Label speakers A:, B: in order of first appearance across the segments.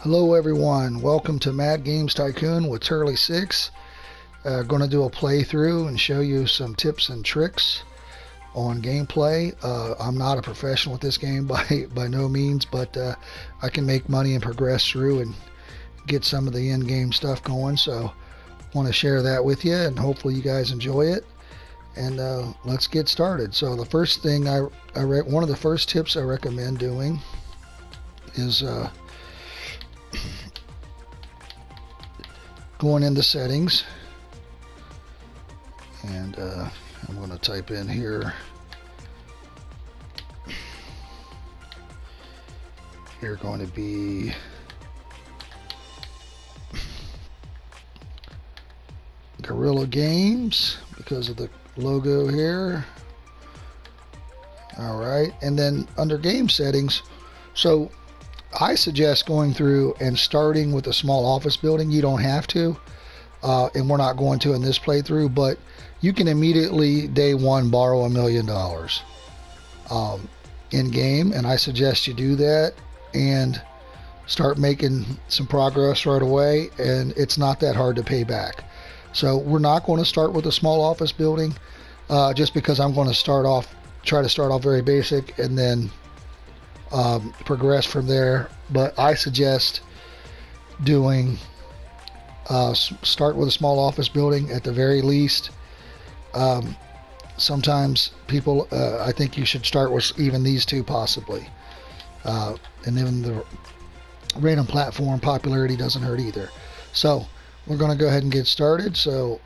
A: Hello everyone, welcome to Mad Games Tycoon with Turley 6. Going to do a playthrough and show you some tips and tricks on gameplay. I'm not a professional with this game by no means, but I can make money and progress through and get some of the in-game stuff going. So want to share that with you, and hopefully you guys enjoy it. And let's get started. So the first thing one of the first tips I recommend doing is going into settings, and I'm going to type in here. You're going to be Guerrilla Games because of the logo here. Alright, and then under game settings, so I suggest going through and starting with a small office building. You don't have to, and we're not going to in this playthrough, but you can immediately day one borrow $1 million in game, and I suggest you do that and start making some progress right away, and it's not that hard to pay back. So we're not going to start with a small office building just because I'm going to try to start off very basic and then progress from there. But I suggest doing start with a small office building at the very least. Sometimes people I think you should start with even these two possibly, and then the random platform popularity doesn't hurt either. So we're going to go ahead and get started. So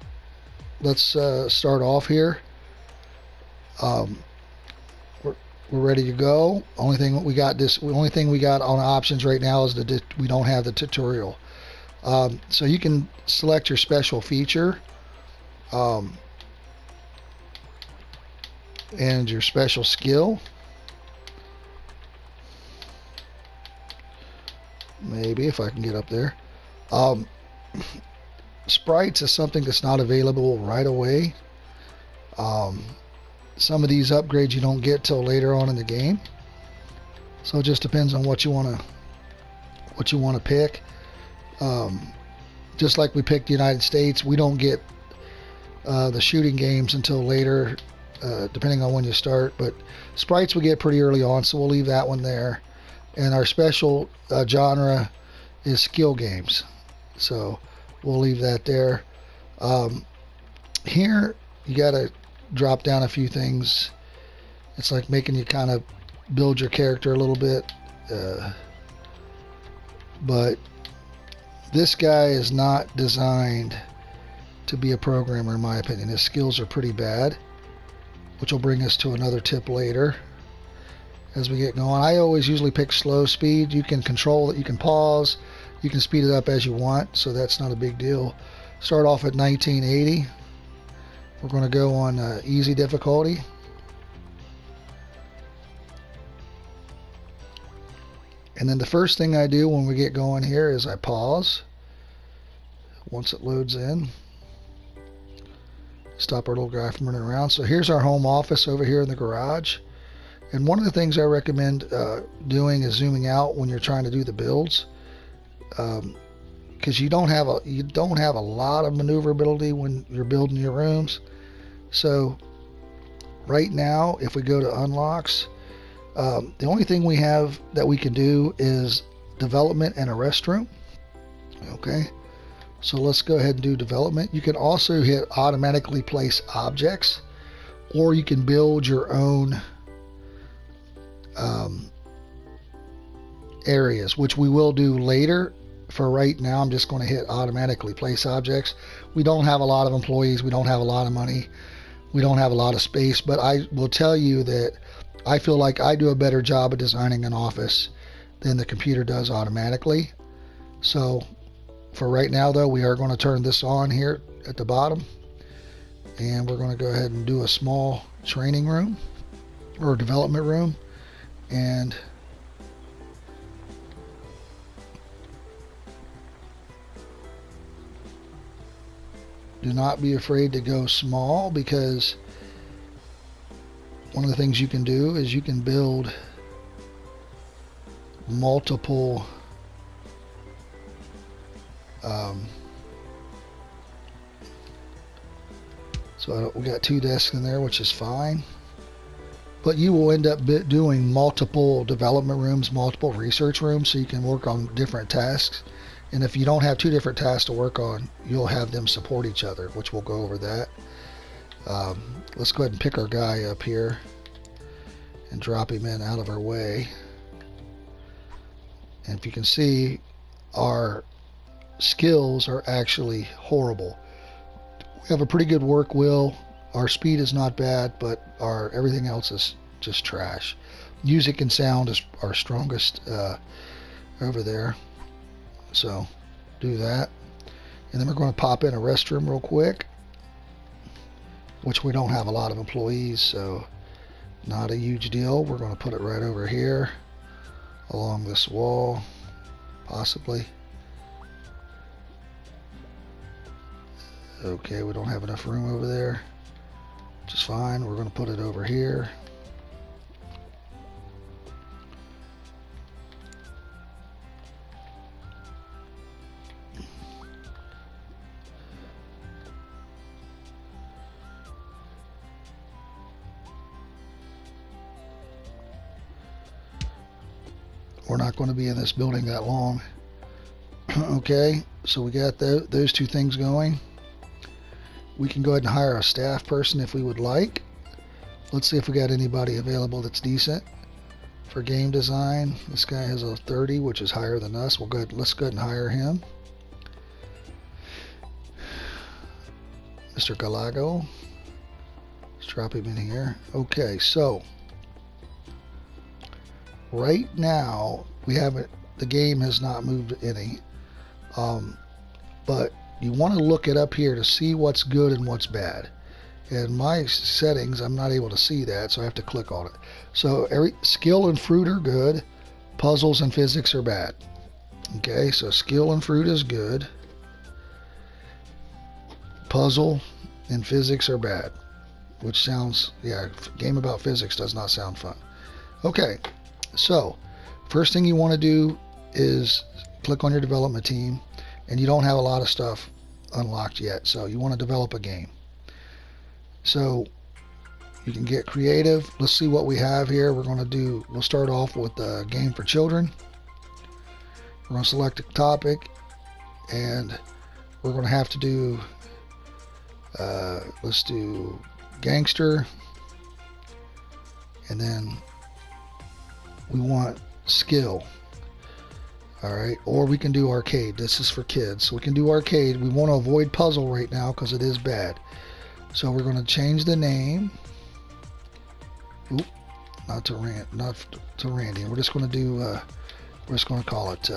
A: let's start off here. We're ready to go. Only thing we got on options right now is we don't have the tutorial. So you can select your special feature and your special skill. Maybe if I can get up there. Sprites is something that's not available right away. Some of these upgrades you don't get till later on in the game, so it just depends on what you want to pick. Just like we picked the United States, we don't get the shooting games until later, depending on when you start. But sprites we get pretty early on, so we'll leave that one there. And our special genre is skill games, so we'll leave that there. Here you gotta drop down a few things. It's like making you kind of build your character a little bit, but this guy is not designed to be a programmer in my opinion. His skills are pretty bad, which will bring us to another tip later as we get going. I always usually pick slow speed. You can control it, you can pause, you can speed it up as you want, so that's not a big deal. Start off at 1980. We're going to go on easy difficulty. And then the first thing I do when we get going here is I pause once it loads in. Stop our little guy from running around. So here's our home office over here in the garage. And one of the things I recommend doing is zooming out when you're trying to do the builds, because you don't have a lot of maneuverability when you're building your rooms. So right now, if we go to unlocks, the only thing we have that we can do is development and a restroom. Okay, so let's go ahead and do development. You can also hit automatically place objects, or you can build your own areas, which we will do later. For right now, I'm just going to hit automatically place objects. We don't have a lot of employees, we don't have a lot of money, we don't have a lot of space, but I will tell you that I feel like I do a better job of designing an office than the computer does automatically. So for right now though, we are going to turn this on here at the bottom, and we're going to go ahead and do a small training room or development room. And do not be afraid to go small, because one of the things you can do is you can build multiple Um, so we got 2 desks in there, which is fine. But you will end up doing multiple development rooms, multiple research rooms, so you can work on different tasks. And if you don't have 2 different tasks to work on, you'll have them support each other, which we'll go over that. Let's go ahead and pick our guy up here and drop him in out of our way. And if you can see, our skills are actually horrible. We have a pretty good work will. Our speed is not bad, but our everything else is just trash. Music and sound is our strongest over there. So do that. And then we're going to pop in a restroom real quick, which we don't have a lot of employees, so not a huge deal. We're going to put it right over here along this wall, possibly. Okay, we don't have enough room over there, which is fine. We're going to put it over here. We're not going to be in this building that long. Okay, so we got those 2 things going. We can go ahead and hire a staff person if we would like. Let's see if we got anybody available that's decent for game design. This guy has a 30, which is higher than us. Let's go ahead and hire him. Mr. Galago. Let's drop him in here. Okay, so right now the game has not moved any. But you want to look it up here to see what's good and what's bad. In my settings, I'm not able to see that, so I have to click on it. So skill and fruit are good. Puzzles and physics are bad. Okay, so skill and fruit is good. Puzzle and physics are bad. Which sounds, yeah, game about physics does not sound fun. Okay, so first thing you want to do is click on your development team. And you don't have a lot of stuff unlocked yet, so you want to develop a game. So you can get creative. Let's see what we have here. We'll start off with a game for children. We're going to select a topic, and we're going to have to do, let's do gangster, and then we want skill. Alright, or we can do arcade. This is for kids. So we can do arcade. We want to avoid puzzle right now because it is bad. So we're going to change the name. Oop, not to Randy. We're just going to do, we're just going to call it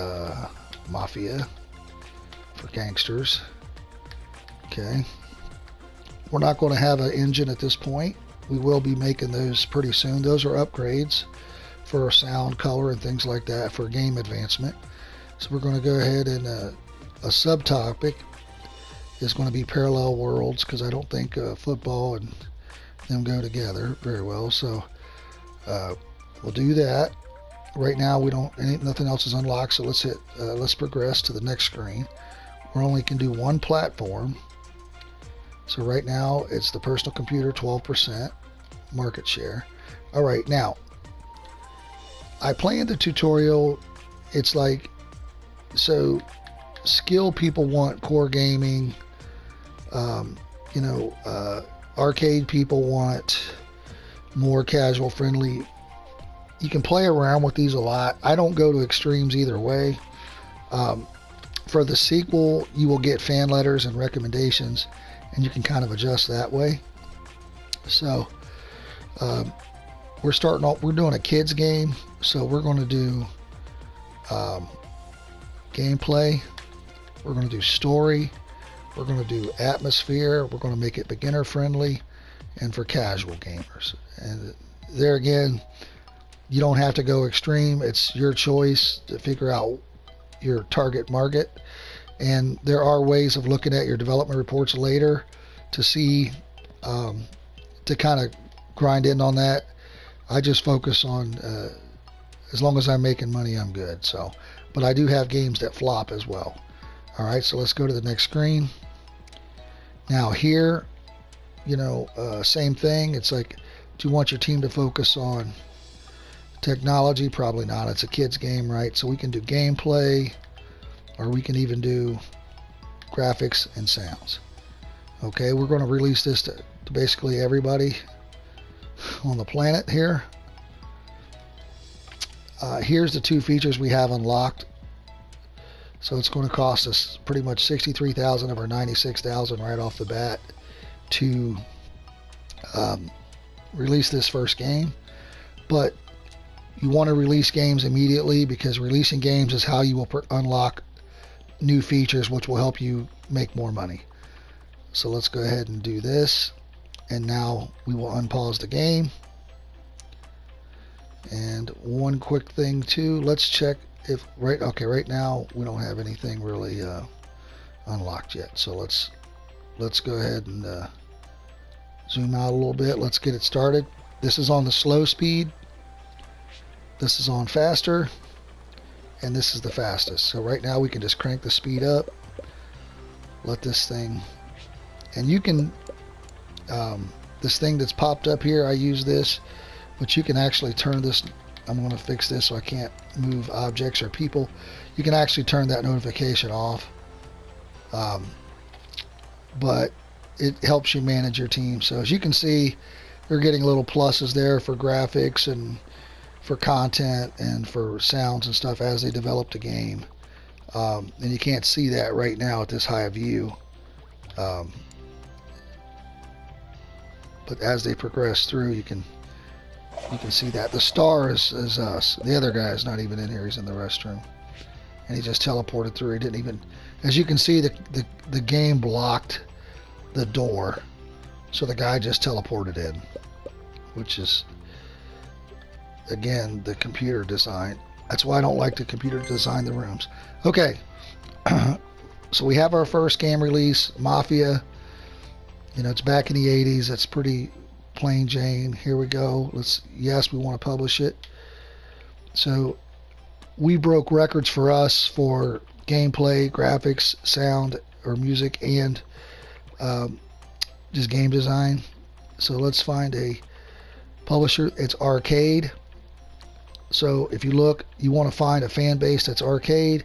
A: Mafia for gangsters. Okay. We're not going to have an engine at this point. We will be making those pretty soon. Those are upgrades for sound, color, and things like that for game advancement. So we're going to go ahead and a subtopic is going to be parallel worlds, because I don't think football and them go together very well. So we'll do that. Right now nothing else is unlocked, so let's progress to the next screen. We only can do one platform. So right now it's the personal computer, 12% market share. All right, now I planned the tutorial. It's like, so skill people want core gaming, arcade people want more casual friendly. You can play around with these a lot. I don't go to extremes either way. For the sequel, you will get fan letters and recommendations, and you can kind of adjust that way. So we're doing a kids game, so we're going to do gameplay, we're going to do story, we're going to do atmosphere, we're going to make it beginner friendly, and for casual gamers. And there again, you don't have to go extreme. It's your choice to figure out your target market. And there are ways of looking at your development reports later to see, to kind of grind in on that. I just focus on, as long as I'm making money, I'm good. So, but I do have games that flop as well. Alright, so let's go to the next screen. Now here, same thing. It's like, do you want your team to focus on technology? Probably not. It's a kid's game, right? So we can do gameplay, or we can even do graphics and sounds. Okay, we're going to release this to basically everybody on the planet here. Here's the 2 features we have unlocked. So it's going to cost us pretty much $63,000 of our $96,000 right off the bat to release this first game. But you want to release games immediately, because releasing games is how you will unlock new features, which will help you make more money. So let's go ahead and do this. And now we will unpause the game. And one quick thing too, let's check if right now we don't have anything really unlocked yet. So let's go ahead and zoom out a little bit. Let's get it started. This is on the slow speed. This is on faster, and this is the fastest. So right now we can just crank the speed up. Let this thing, and you can this thing that's popped up here, I use this, but you can actually turn this. I'm going to fix this so I can't move objects or people. You can actually turn that notification off, but it helps you manage your team. So as you can see, you're getting little pluses there for graphics and for content and for sounds and stuff as they develop the game. And you can't see that right now at this high view. But as they progress through, you can see that. The star is us. The other guy is not even in here. He's in the restroom. And he just teleported through. He didn't even... As you can see, the game blocked the door. So the guy just teleported in. Which is, again, the computer design. That's why I don't like the computer design the rooms. Okay. So we have our first game release, Mafia. It's back in the 80s. It's pretty plain Jane. Here we go. Yes, we want to publish it. So we broke records for us for gameplay, graphics, sound, or music, and just game design. So let's find a publisher. It's Arcade. So if you look, you want to find a fan base that's Arcade.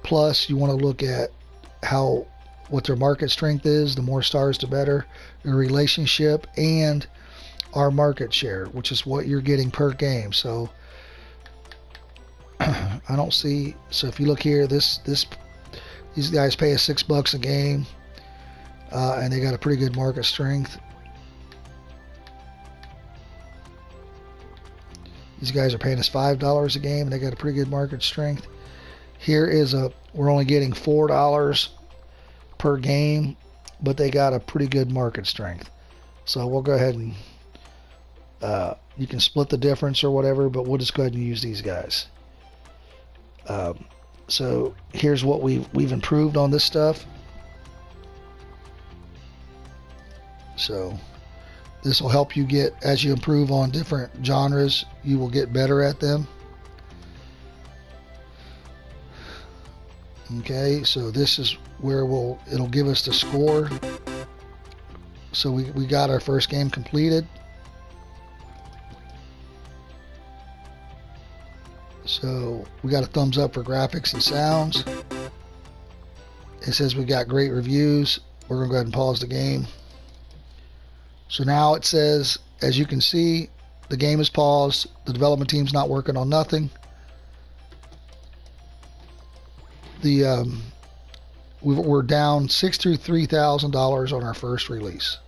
A: Plus, you want to look at what their market strength is. The more stars, the better. Their relationship and our market share, which is what you're getting per game. So I don't see. So if you look here, these guys pay us $6 a game, and they got a pretty good market strength. These guys are paying us $5 a game, and they got a pretty good market strength. Here is we're only getting $4 per game, but they got a pretty good market strength. So we'll go ahead and you can split the difference or whatever, but we'll just go ahead and use these guys. So here's what we've improved on this stuff. So this will help you get, as you improve on different genres, you will get better at them. Okay, so this is where it'll give us the score. So we got our first game completed. So we got a thumbs up for graphics and sounds. It says we got great reviews. We're going to go ahead and pause the game. So now it says, as you can see, the game is paused. The development team's not working on nothing. We're down $63,000 on our first release.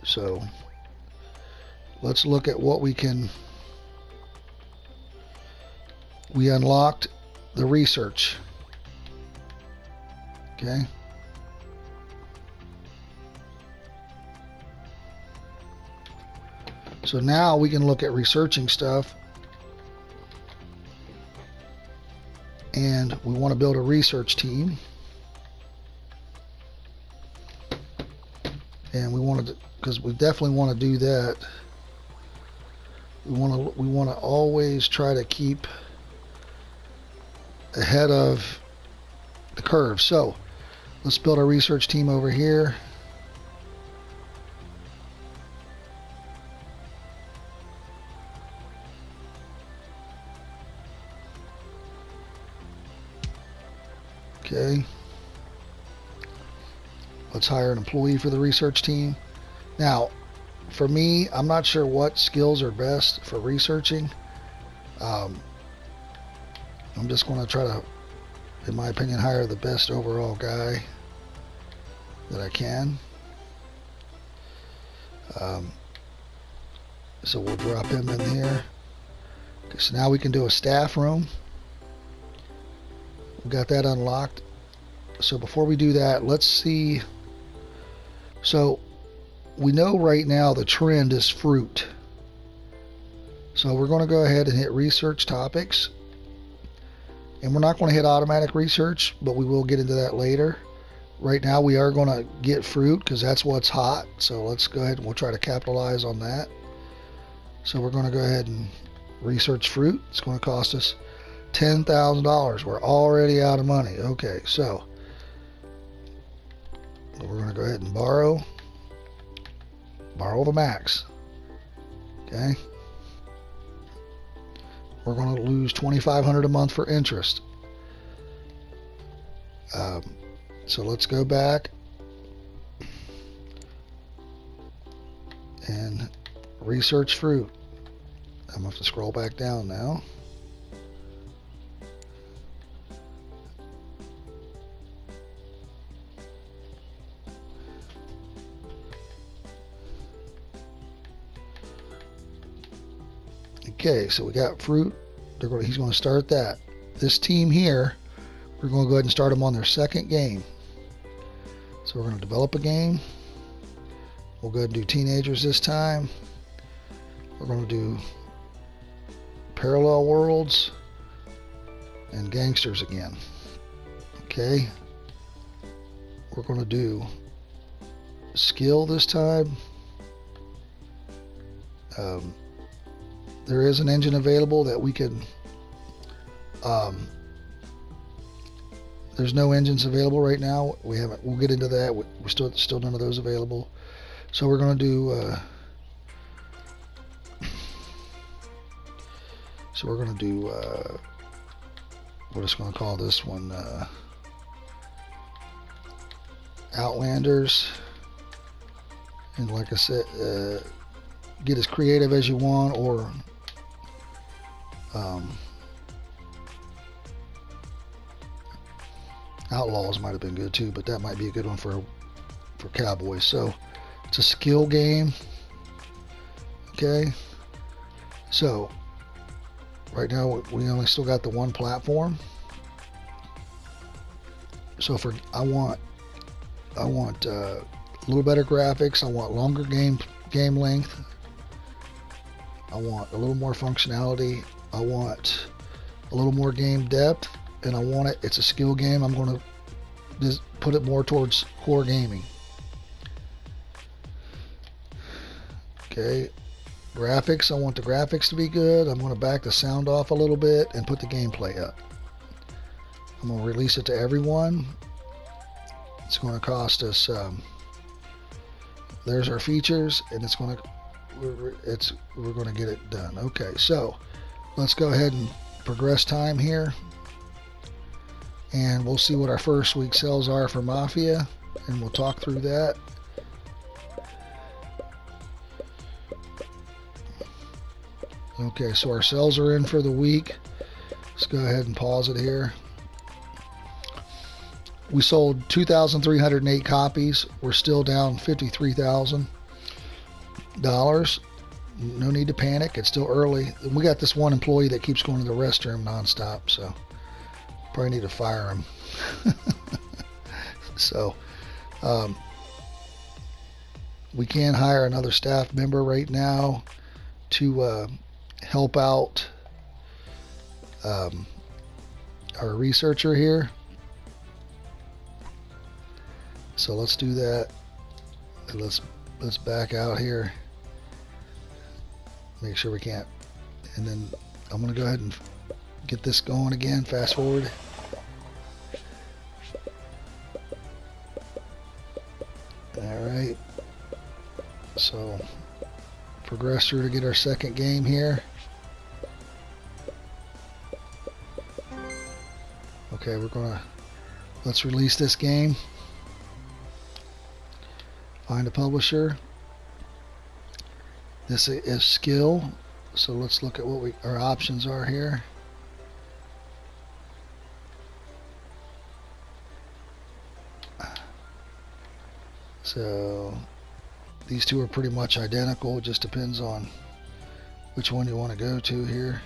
A: So let's look at what we unlocked the research. Okay. So now we can look at researching stuff, and we want to build a research team. and we wanted to, because we definitely want to do that. We want to always try to keep ahead of the curve. So let's build our research team over here. Okay. Let's hire an employee for the research team. Now, for me, I'm not sure what skills are best for researching. I'm just going to try to, in my opinion, hire the best overall guy that I can. So we'll drop him in here. Okay, so now we can do a staff room. We got that unlocked. So before we do that, let's see. So we know right now the trend is fruit. So we're going to go ahead and hit research topics. And we're not going to hit automatic research, but we will get into that later. Right now we are going to get fruit because that's what's hot. So let's go ahead and we'll try to capitalize on that. So we're going to go ahead and research fruit. It's going to cost us $10,000. We're already out of money. Okay, so we're going to go ahead and borrow the max. Okay. We're going to lose $2,500 a month for interest. So let's go back and research fruit. I'm going to have to scroll back down now. Okay, so we got fruit. He's going to start that. This team here, we're going to go ahead and start them on their second game. So we're going to develop a game. We'll go ahead and do teenagers this time. We're going to do parallel worlds and gangsters again. Okay. We're going to do skill this time. There is an engine available that we can. There's no engines available right now. We haven't. We'll get into that. We're still none of those available. So we're going to do. So we're going to do. We're just going to call this one Outlanders. And like I said, get as creative as you want, or Outlaws might have been good too, but that might be a good one for cowboys. So it's a skill game. Okay. So right now we only still got the one platform. So I want a little better graphics. I want longer game length. I want a little more functionality. I want a little more game depth, and I want it. It's a skill game. I'm going to just put it more towards core gaming. Okay, graphics. I want the graphics to be good. I'm going to back the sound off a little bit and put the gameplay up. I'm going to release it to everyone. It's going to cost us. There's our features, and it's going to. We're going to get it done. Okay, so let's go ahead and progress time here, and we'll see what our first week sales are for Mafia, and we'll talk through that. Okay, so our sales are in for the week. Let's go ahead and pause it here. We sold 2,308 copies. We're still down $53,000. No need to panic. It's still early. And we got this one employee that keeps going to the restroom nonstop, so probably need to fire him. So we can hire another staff member right now to help out our researcher here. So let's do that. Let's back out here. Make sure we can't. And then I'm gonna go ahead and get this going again. Fast forward. All right. So progress through to get our second game here. Okay, let's release this game. Find a publisher. This is skill. So let's look at what our options are here. So these two are pretty much identical. It just depends on which one you want to go to here.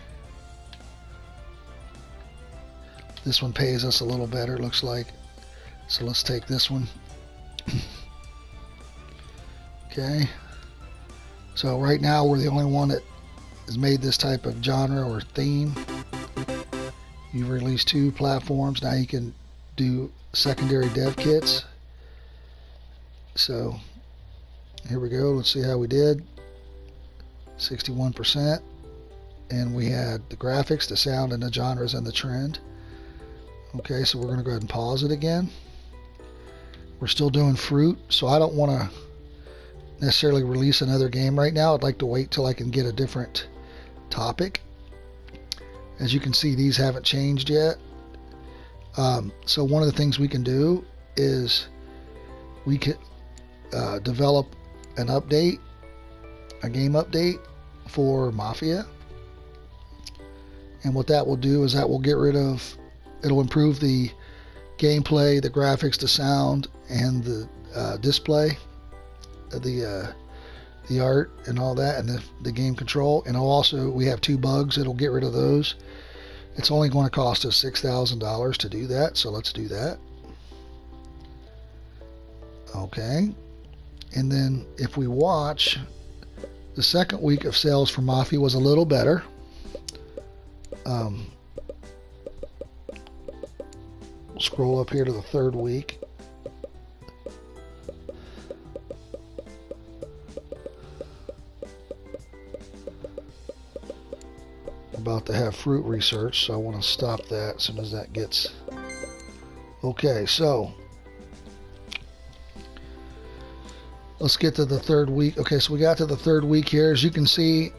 A: This one pays us a little better, looks like. So let's take this one. Okay. So right now we're the only one that has made this type of genre or theme. You've released 2 platforms. Now you can do secondary dev kits. So here we go. Let's see how we did. 61%. And we had the graphics, the sound, and the genres and the trend. Okay, so we're going to go ahead and pause it again. We're still doing fruit, so I don't want to necessarily release another game right now. I'd like to wait till I can get a different topic. As you can see, these haven't changed yet. So one of the things we can do is we could develop an update, a game update for Mafia. And what that will do is that will get rid of, it'll improve the gameplay, the graphics, the sound, and the display, the art and all that, and the game control. And also, we have 2 bugs. It'll get rid of those. It's only going to cost us $6,000 to do that, so let's do that. Okay. And then if we watch, the second week of sales for Mafia was a little better. We'll scroll up here to the 3rd week. About to have fruit research, so I want to stop that as soon as that gets okay. So let's get to the 3rd week. Okay, so we got to the 3rd week here. As you can see,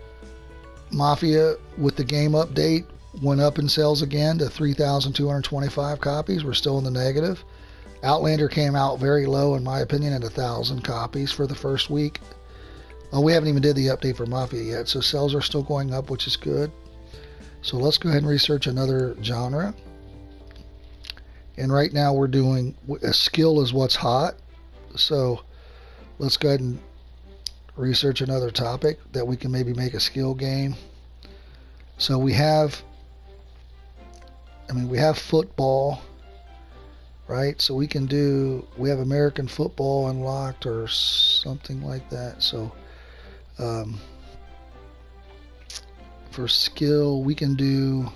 A: Mafia with the game update went up in sales again to 3,225 copies. We're still in the negative. Outlander came out very low, in my opinion, at 1,000 copies for the first week. Oh, we haven't even did the update for Mafia yet, so sales are still going up, which is good. So let's go ahead and research another genre. And right now we're doing, a skill is what's hot. So let's go ahead and research another topic that we can maybe make a skill game. So we have football, right? So we have American football unlocked or something like that. So for skill, we can do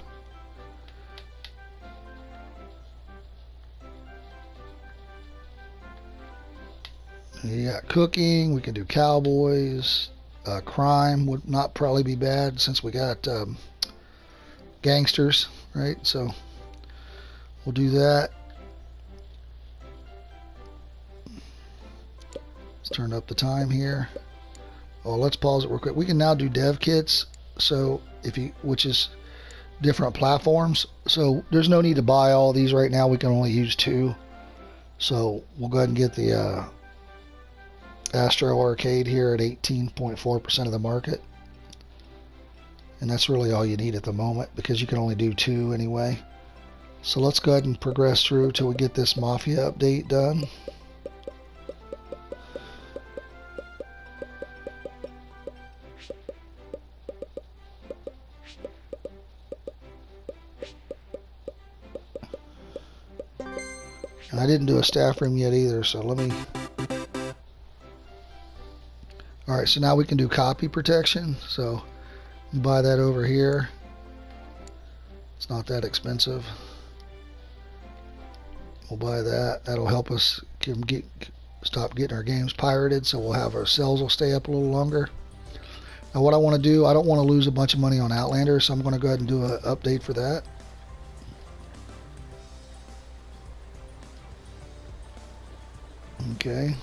A: cooking. We can do cowboys. Crime would not probably be bad since we got gangsters, right? So we'll do that. Let's turn up the time here. Oh, let's pause it real quick. We can now do dev kits. So which is different platforms. So there's no need to buy all these right now. We can only use 2. So we'll go ahead and get the Astro Arcade here at 18.4% of the market. And that's really all you need at the moment because you can only do 2 anyway. So let's go ahead and progress through till we get this Mafia update done. And I didn't do a staff room yet either, so let me... Alright, so now we can do copy protection. So you buy that over here. It's not that expensive. We'll buy that. That'll help us stop getting our games pirated, so we'll have our sales will stay up a little longer. Now what I want to do, I don't want to lose a bunch of money on Outlander, so I'm going to go ahead and do an update for that. Okay.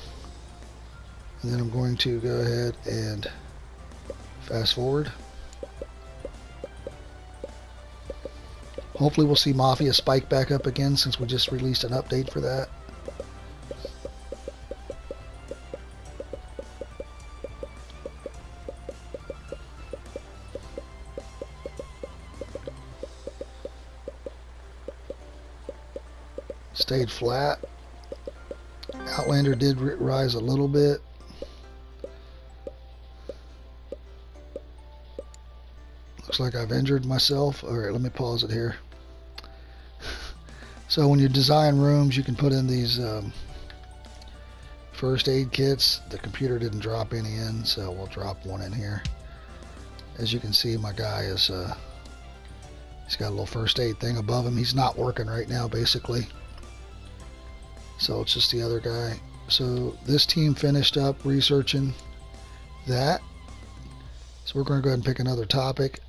A: And then I'm going to go ahead and fast forward. Hopefully we'll see Mafia spike back up again since we just released an update for that. Stayed flat. Outlander did rise a little bit. Looks like I've injured myself. Alright, let me pause it here. So when you design rooms, you can put in these first aid kits. The computer didn't drop any in, so we'll drop one in here. As you can see, my guy is he's got a little first aid thing above him. He's not working right now, basically. So it's just the other guy. So this team finished up researching that. So we're going to go ahead and pick another topic.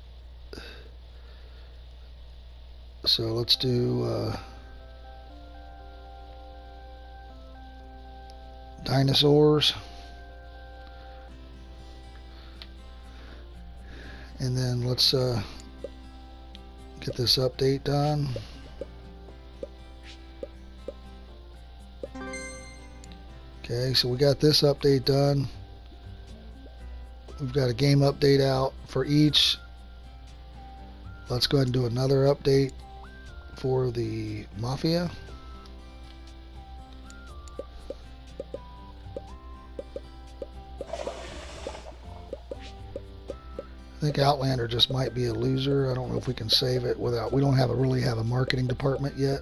A: So let's do dinosaurs. And then let's get this update done. Okay, so we got this update done. We've got a game update out for each. Let's go ahead and do another update for the Mafia. I think Outlander just might be a loser. I don't know if we can save it without. We don't really have a marketing department yet.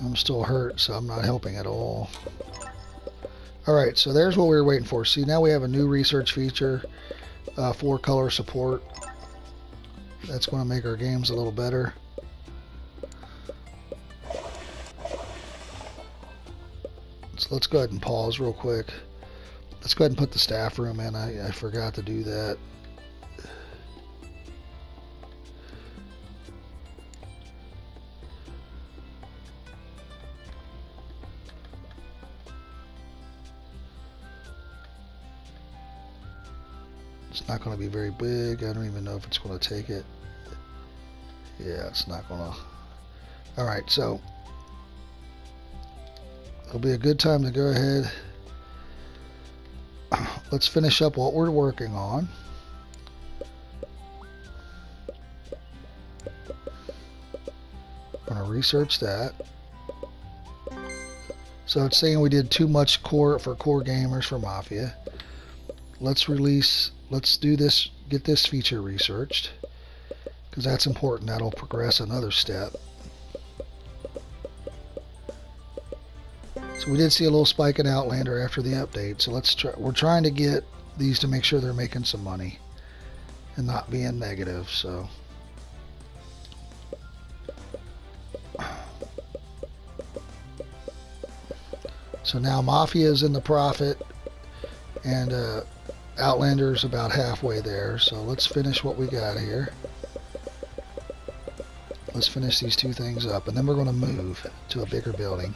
A: I'm still hurt, so I'm not helping at all. Alright, so there's what we were waiting for. See, now we have a new research feature, 4-color support. That's going to make our games a little better. So let's go ahead and pause real quick. Let's go ahead and put the staff room in. I forgot to do that. It's not going to be very big. I don't even know if it's going to take it. Yeah, it's not going to. Alright, so it'll be a good time to go ahead. Let's finish up what we're working on. I'm going to research that. So it's saying we did too much core for core gamers for Mafia. Let's do this, get this feature researched, because that's important. That'll progress another step. So we did see a little spike in Outlander after the update, so let's try. We're trying to get these to make sure they're making some money and not being negative. So now Mafia is in the profit, and Outlander's about halfway there. So let's finish what we got here. Let's finish these two things up, and then we're going to move to a bigger building.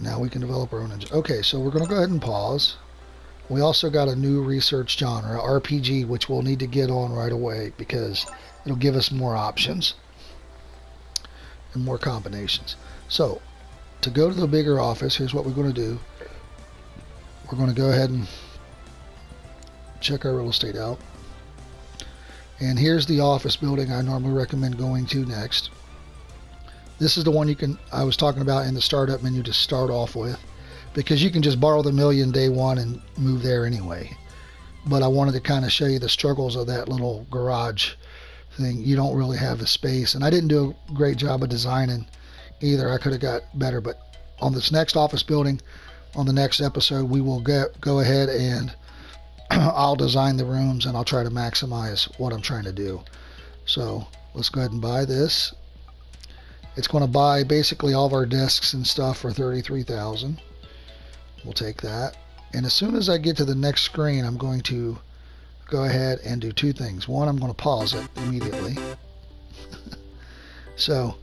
A: Now we can develop our own engine. Okay, so we're going to go ahead and pause. We also got a new research genre, RPG, which we'll need to get on right away because it'll give us more options and more combinations. So to go to the bigger office, here's what we're going to do. We're going to go ahead and check our real estate out. And here's the office building I normally recommend going to next. This is the one I was talking about in the startup menu to start off with, because you can just borrow the million day one and move there anyway. But I wanted to kind of show you the struggles of that little garage thing. You don't really have the space, and I didn't do a great job of designing either. I could have got better, but on this next office building, on the next episode, we will go ahead and I'll design the rooms and I'll try to maximize what I'm trying to do. So let's go ahead and buy this. It's going to buy basically all of our desks and stuff for $33,000. We'll take that. And as soon as I get to the next screen, I'm going to go ahead and do two things. One, I'm going to pause it immediately. So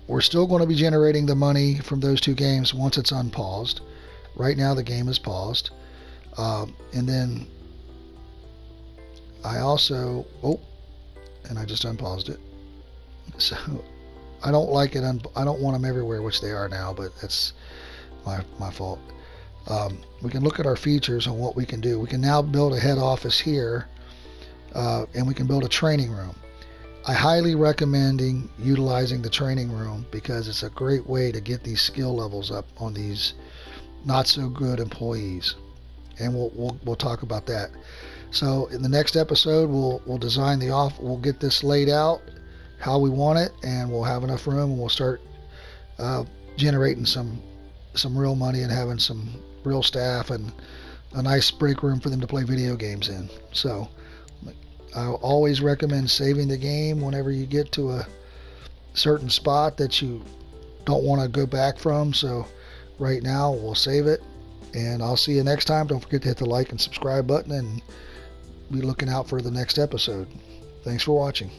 A: we're still going to be generating the money from those two games once it's unpaused. Right now the game is paused. And then I also, and I just unpaused it. So I don't like it. I don't want them everywhere, which they are now, but that's my fault. We can look at our features on what we can do. We can now build a head office here, and we can build a training room. I highly recommend utilizing the training room because it's a great way to get these skill levels up on these not so good employees, and we'll talk about that. So in the next episode, we'll design we'll get this laid out how we want it, and we'll have enough room, and we'll start generating some real money and having some real staff and a nice break room for them to play video games in. So I always recommend saving the game whenever you get to a certain spot that you don't want to go back from. So right now we'll save it, and I'll see you next time. Don't forget to hit the like and subscribe button and be looking out for the next episode. Thanks for watching.